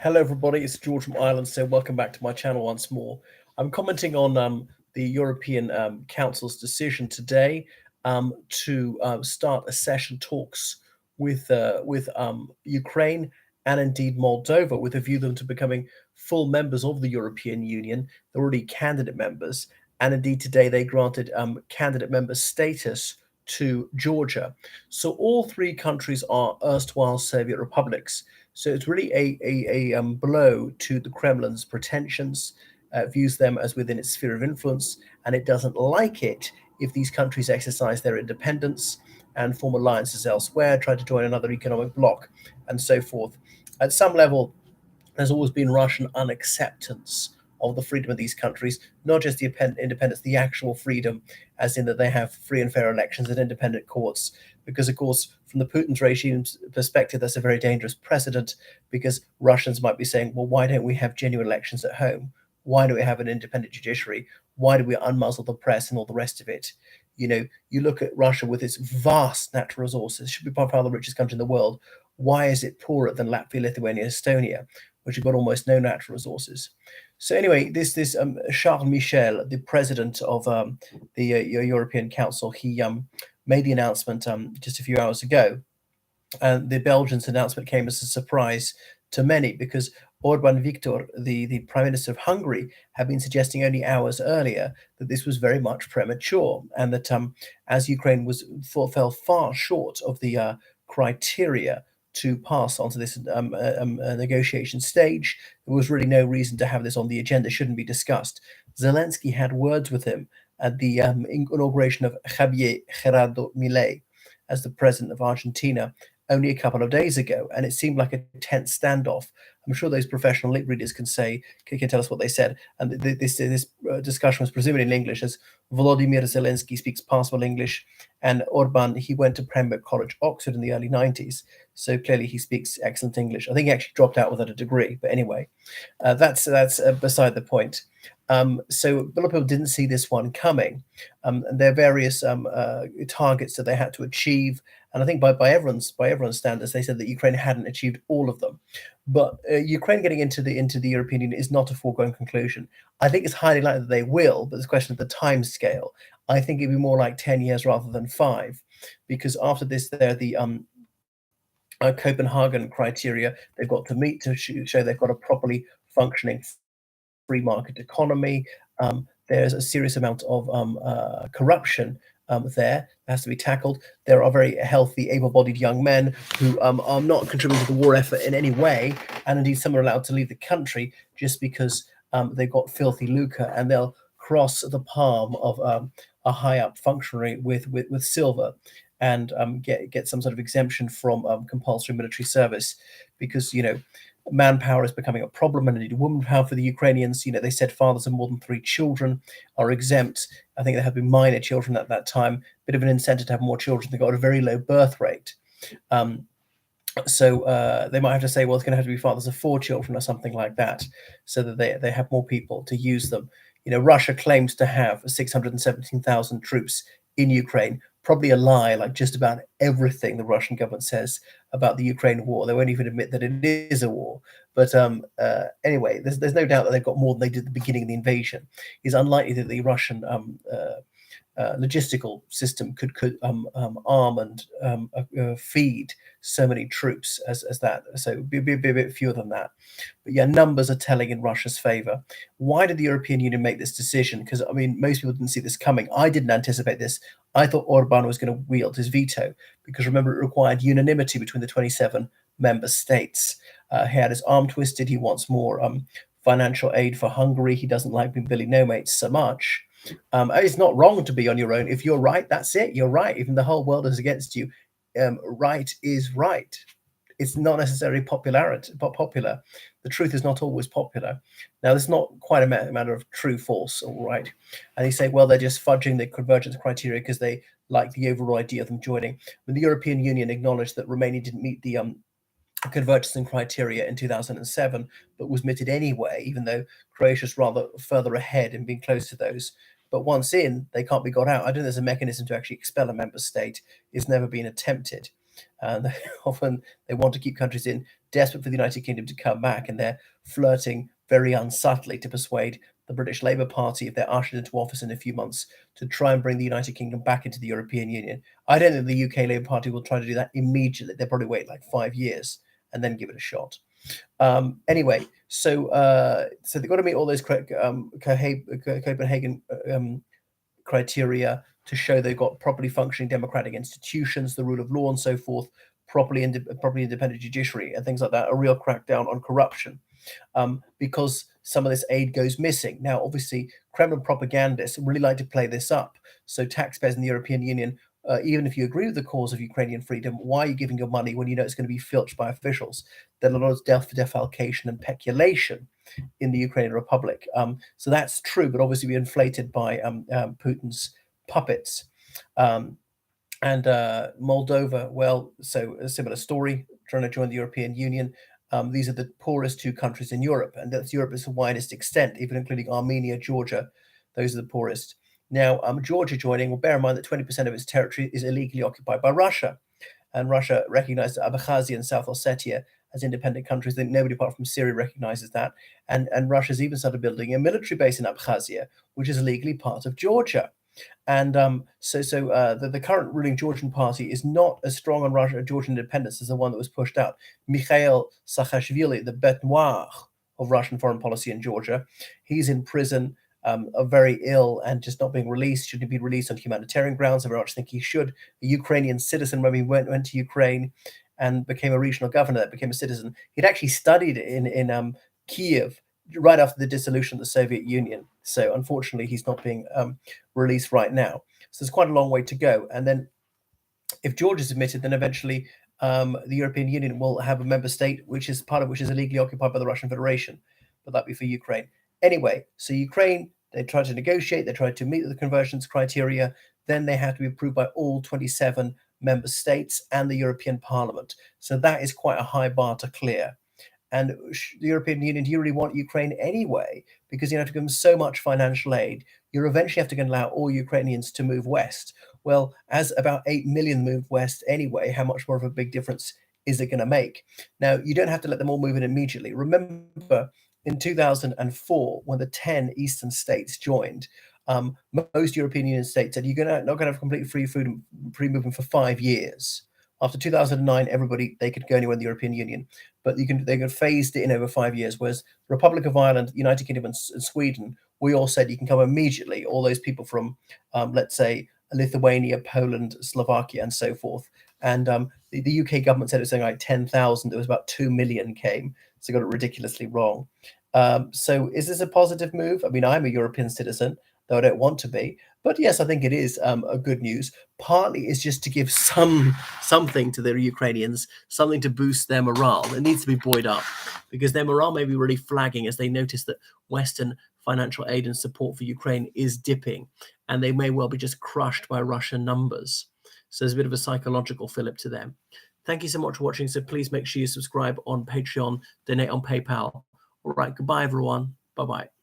Hello, everybody. It's George from Ireland. So, welcome back to my channel once more. I'm commenting on the European Council's decision today to start accession talks with Ukraine and indeed Moldova, with a view them to becoming full members of the European Union. They're already candidate members, and indeed today they granted candidate member status to Georgia. So, all three countries are erstwhile Soviet republics. So it's really a blow to the Kremlin's pretensions, views them as within its sphere of influence, and it doesn't like it if these countries exercise their independence and form alliances elsewhere, try to join another economic bloc, and so forth. At some level, there's always been Russian unacceptance of the freedom of these countries, not just the independence, the actual freedom, as in that they have free and fair elections and independent courts. Because, of course, from the Putin's regime's perspective, that's a very dangerous precedent because Russians might be saying, well, why don't we have genuine elections at home? Why do we have an independent judiciary? Why do we unmuzzle the press and all the rest of it? You look at Russia with its vast natural resources, should be by far the richest country in the world. Why is it poorer than Latvia, Lithuania, Estonia, which have got almost no natural resources? So anyway, this Charles Michel, the president of the European Council, he made the announcement just a few hours ago, and the Belgians' announcement came as a surprise to many because Orban Viktor, the Prime Minister of Hungary, had been suggesting only hours earlier that this was very much premature and that as Ukraine fell far short of the criteria to pass onto this negotiation stage, there was really no reason to have this on the agenda, shouldn't be discussed. Zelensky had words with him at the inauguration of Javier Gerardo Milei as the president of Argentina only a couple of days ago, and it seemed like a tense standoff. I'm sure those professional lip readers can tell us what they said. And this discussion was presumably in English, as Volodymyr Zelensky speaks passable English, and Orban, he went to Pembroke College, Oxford, in the early 90s, so clearly he speaks excellent English. I think he actually dropped out without a degree, but anyway, that's beside the point. So a lot of people didn't see this one coming. And there are various targets that they had to achieve, and I think by everyone's standards, they said that Ukraine hadn't achieved all of them. But Ukraine getting into the European Union is not a foregone conclusion. I think it's highly likely that they will, but it's a question of the time scale. I think it'd be more like 10 years rather than 5, because after this, they're the Copenhagen criteria they've got to meet to show they've got a properly functioning free market economy. There's a serious amount of corruption there that has to be tackled. There are very healthy, able-bodied young men who are not contributing to the war effort in any way, and indeed some are allowed to leave the country just because they've got filthy lucre, and they'll cross the palm of a high-up functionary with silver and get some sort of exemption from compulsory military service, because manpower is becoming a problem, and indeed woman power for the Ukrainians. They said fathers of more than 3 children are exempt. I think there have been minor children at that time, bit of an incentive to have more children. They got a very low birth rate. So they might have to say, well, it's going to have to be fathers of 4 children or something like that, so that they have more people to use them. Russia claims to have 617,000 troops in Ukraine. Probably a lie, like just about everything the Russian government says about the Ukraine war. They won't even admit that it is a war. But anyway, there's no doubt that they've got more than they did at the beginning of the invasion. It's unlikely that the Russian logistical system could arm and feed so many troops as that. So it'd be a bit fewer than that. But yeah, numbers are telling in Russia's favor. Why did the European Union make this decision? Because, I mean, most people didn't see this coming. I didn't anticipate this. I thought Orban was going to wield his veto, because remember, it required unanimity between the 27 member states. He had his arm twisted. He wants more financial aid for Hungary. He doesn't like Billy No-Mates so much. It's not wrong to be on your own. If you're right, that's it. You're right. Even the whole world is against you. Right is right. It's not necessarily popular. The truth is not always popular. Now, this is not quite a matter of true, false, or right. And they say, well, they're just fudging the convergence criteria because they like the overall idea of them joining. When the European Union acknowledged that Romania didn't meet the convergence criteria in 2007, but was admitted anyway, even though Croatia's rather further ahead in being close to those. But once in, they can't be got out. I don't think there's a mechanism to actually expel a member state. It's never been attempted. And often they want to keep countries in, desperate for the United Kingdom to come back, and they're flirting very unsubtly to persuade the British Labour Party, if they're ushered into office in a few months, to try and bring the United Kingdom back into the European Union. I don't think the UK Labour Party will try to do that immediately. They'll probably wait like 5 years and then give it a shot. Anyway, so they've got to meet all those Copenhagen criteria to show they've got properly functioning democratic institutions, the rule of law, and so forth, properly independent judiciary, and things like that. A real crackdown on corruption, because some of this aid goes missing. Now, obviously, Kremlin propagandists really like to play this up. So taxpayers in the European Union, even if you agree with the cause of Ukrainian freedom, why are you giving your money when you know it's going to be filched by officials? There's a lot of defalcation and peculation in the Ukrainian Republic. So that's true, but obviously be inflated by Putin's puppets. And Moldova, well, so a similar story, trying to join the European Union. These are the poorest two countries in Europe, and that's Europe's widest extent, even including Armenia, Georgia. Those are the poorest. Now, Georgia joining, well, bear in mind that 20% of its territory is illegally occupied by Russia, and Russia recognized Abkhazia and South Ossetia as independent countries. I think nobody apart from Syria recognizes that, and Russia's even started building a military base in Abkhazia, which is legally part of Georgia. And the current ruling Georgian party is not as strong on Georgian independence as the one that was pushed out. Mikhail Saakashvili, the bête noire of Russian foreign policy in Georgia, he's in prison, very ill and just not being released. Shouldn't he be released on humanitarian grounds? I very much think he should. A Ukrainian citizen, when he went to Ukraine and became a regional governor, that became a citizen. He'd actually studied in Kiev right after the dissolution of the Soviet Union. So unfortunately, he's not being released right now. So there's quite a long way to go. And then if Georgia is admitted, then eventually the European Union will have a member state, which is illegally occupied by the Russian Federation. But that'd be for Ukraine. Anyway, so Ukraine, they tried to negotiate, they tried to meet the convergence criteria. Then they have to be approved by all 27 member states and the European Parliament. So that is quite a high bar to clear. And the European Union, do you really want Ukraine anyway? Because you have to give them so much financial aid. You're eventually have to allow all Ukrainians to move west. Well, as about 8 million move west anyway, how much more of a big difference is it going to make? Now, you don't have to let them all move in immediately. Remember, in 2004, when the 10 eastern states joined, most European Union states said you're not going to have complete free movement for 5 years. After 2009, they could go anywhere in the European Union, but they could phased it in over 5 years. Whereas the Republic of Ireland, United Kingdom, and Sweden, we all said you can come immediately. All those people from, let's say, Lithuania, Poland, Slovakia, and so forth. And the UK government said it was something like 10,000. It was about 2 million came, so got it ridiculously wrong. So is this a positive move? I mean, I'm a European citizen, though I don't want to be. But yes, I think it is a good news. Partly it's just to give something to the Ukrainians, something to boost their morale. It needs to be buoyed up because their morale may be really flagging as they notice that Western financial aid and support for Ukraine is dipping, and they may well be just crushed by Russian numbers. So there's a bit of a psychological fillip to them. Thank you so much for watching. So please make sure you subscribe on Patreon, donate on PayPal. All right, goodbye, everyone. Bye-bye.